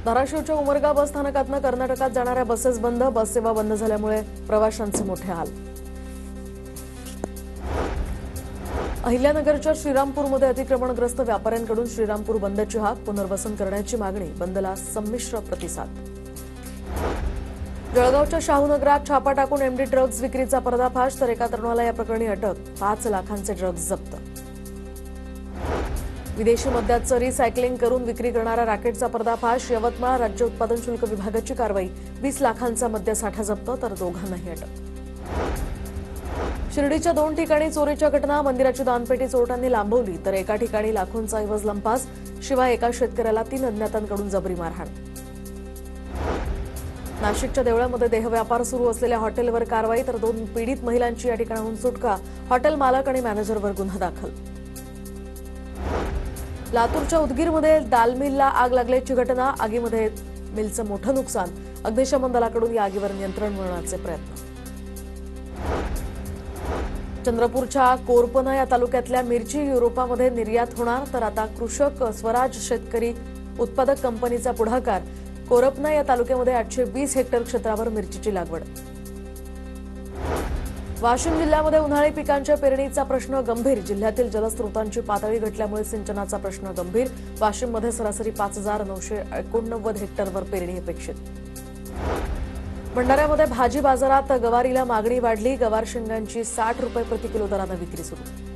धाराशिवच्या उमरगा बस स्थानकातून कर्नाटकात जाणाऱ्या बसेस बंद. बस सेवा बंद झाल्यामुळे प्रवाशांचे मोठे हाल. अहिल्यानगरच्या श्रीरामपूरमध्ये अतिक्रमणग्रस्त व्यापाऱ्यांकडून श्रीरामपूर बंदची हाक. पुनर्वसन करण्याची मागणी. बंदला संमिश्र प्रतिसाद. जळगावच्या शाहूनगरात छापा टाकून एमडी ड्रग्ज विक्रीचा पर्दाफाश. तर एका तरुणाला या प्रकरणी अटक. 5 लाखांचे ड्रग्ज जप्त. विदेशी मद्याचं रिसायकलिंग करून विक्री करणाऱ्या रॅकेटचा पर्दाफाश. यवतमाळ राज्य उत्पादन शुल्क विभागाची कारवाई. 20 लाखांचा मद्यसाठा जप्त. तर दोघांनाही अटक. शिर्डीच्या 2 ठिकाणी चोरीच्या घटना. मंदिराची दानपेटी चोरट्यांनी लांबवली तर एका ठिकाणी लाखोंचा ऐवज लंपास. शिवाय एका शेतकऱ्याला 3 अज्ञातांकडून जबरी मारहाण. नाशिकच्या देवळामध्ये देहव्यापार सुरू असलेल्या हॉटेलवर कारवाई. तर 2 पीडित महिलांची या ठिकाणाहून सुटका. हॉटेल मालक आणि मॅनेजरवर गुन्हा दाखल. लातूरच्या उदगीरमध्ये दाल मिलला आग लागल्याची घटना. आगीमध्ये मिलचं मोठं नुकसान. अग्निशमन दलाकडून या आगीवर नियंत्रण मिळवण्याचे प्रयत्न. चंद्रपूरच्या कोरपना या तालुक्यातल्या मिरची युरोपामध्ये निर्यात होणार. तर आता कृषक स्वराज शेतकरी उत्पादक कंपनीचा पुढाकार. कोरपना या तालुक्यामध्ये 820 हेक्टर क्षेत्रावर मिरचीची लागवड. वाशिम जिल्ह्यामध्ये उन्हाळी पिकांच्या पेरणीचा प्रश्न गंभीर. जिल्ह्यातील जलस्रोतांची पातळी घटल्यामुळे सिंचनाचा प्रश्न गंभीर. वाशिममध्ये सरासरी 5,989 हेक्टरवर पेरणी अपेक्षित. भंडाऱ्यामध्ये भाजी बाजारात गवारीला मागणी वाढली. गवार शेंगांची 60 रुपये प्रति किलो दराने विक्री सुरू.